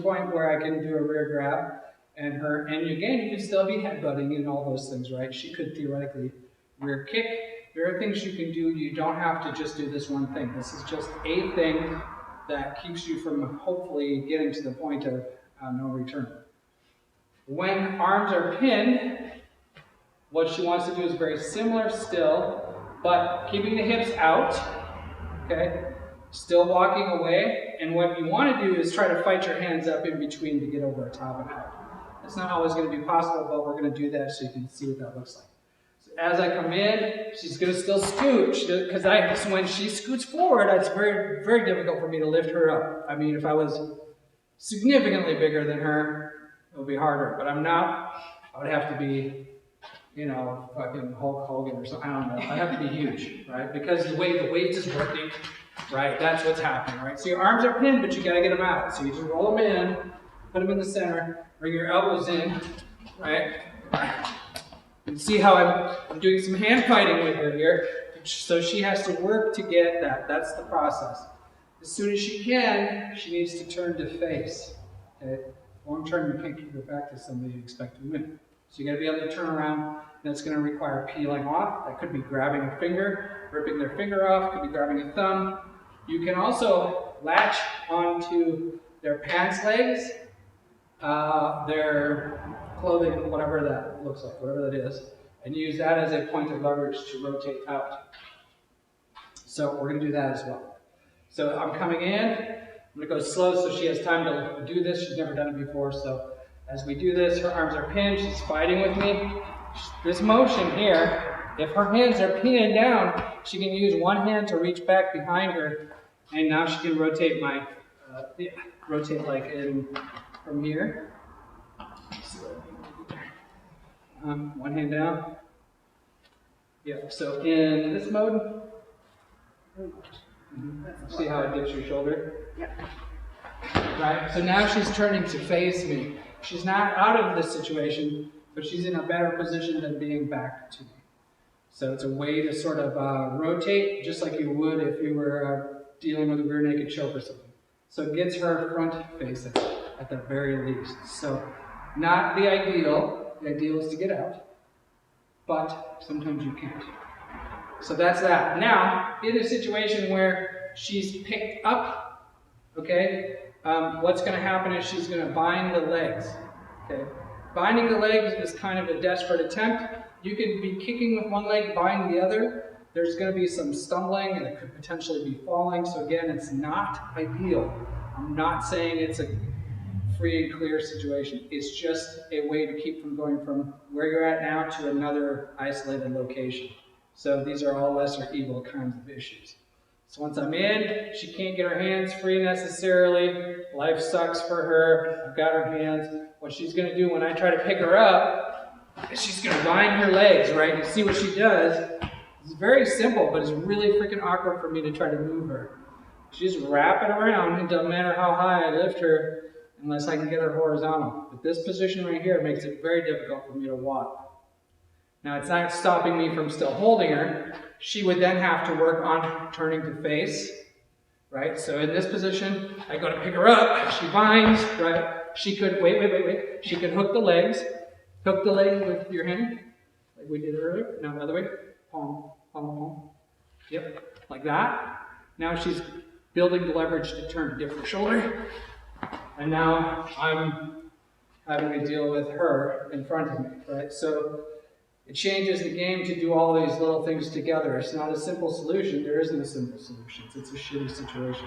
point where I can do a rear grab, and again, you can still be headbutting and all those things, right? She could theoretically rear kick. There are things you can do. You don't have to just do this one thing. This is just a thing that keeps you from hopefully getting to the point of no return. When arms are pinned, what she wants to do is very similar still, but keeping the hips out, okay? Still walking away, and what you want to do is try to fight your hands up in between to get over the top and out. It's not always going to be possible, but we're going to do that so you can see what that looks like. So as I come in, she's going to still scooch, because when she scoots forward, it's very, very difficult for me to lift her up. I mean, if I was significantly bigger than her, it would be harder, but I'm not. I would have to be, you know, fucking Hulk Hogan or something. I don't know. I have to be huge, right? Because the way the weight is working, right? That's what's happening, right? So your arms are pinned, but you got to get them out. So you just roll them in, put them in the center, bring your elbows in, right? You see how I'm doing some hand fighting with her here. So she has to work to get that. That's the process. As soon as she can, she needs to turn to face. Okay? Long term, you can't keep her back to somebody you expect to win. So you got to be able to turn around. That's going to require peeling off. That could be grabbing a finger, ripping their finger off. Could be grabbing a thumb. You can also latch onto their pants legs, their clothing, whatever that looks like, whatever that is, and use that as a point of leverage to rotate out. So we're going to do that as well. So I'm coming in. I'm going to go slow so she has time to do this. She's never done it before. So as we do this, her arms are pinned. She's fighting with me. This motion here, if her hands are pinned down, she can use one hand to reach back behind her, and now she can rotate rotate like in from here. One hand down. Yeah. So in this mode. See how it dips your shoulder? Yep. Right? So now she's turning to face me. She's not out of this situation, but she's in a better position than being back to me. So it's a way to sort of rotate, just like you would if you were dealing with a rear naked choke or something. So it gets her front facing at the very least. So not the ideal. The ideal is to get out, but sometimes you can't. So that's that. Now, in a situation where she's picked up, okay, what's going to happen is she's going to bind the legs. Okay, binding the legs is kind of a desperate attempt. You could be kicking with one leg, bind the other. There's going to be some stumbling, and it could potentially be falling. So again, it's not ideal. I'm not saying it's a free and clear situation. It's just a way to keep from going from where you're at now to another isolated location. So these are all lesser evil kinds of issues. So once I'm in, she can't get her hands free necessarily. Life sucks for her. I've got her hands. What she's going to do when I try to pick her up is she's going to bind her legs, right? You see what she does. It's very simple, but it's really freaking awkward for me to try to move her. She just wrap it around. It doesn't matter how high I lift her unless I can get her horizontal. But this position right here makes it very difficult for me to walk. Now, it's not stopping me from still holding her. She would then have to work on turning to face, right? So in this position, I go to pick her up. She binds, right? She could, wait. She could hook the legs. Hook the leg with your hand, like we did earlier. No, another way. Palm, palm, palm. Yep, like that. Now she's building the leverage to turn to dip her shoulder. And now I'm having to deal with her in front of me, right? So it changes the game to do all these little things together. It's not a simple solution. There isn't a simple solution. It's a shitty situation.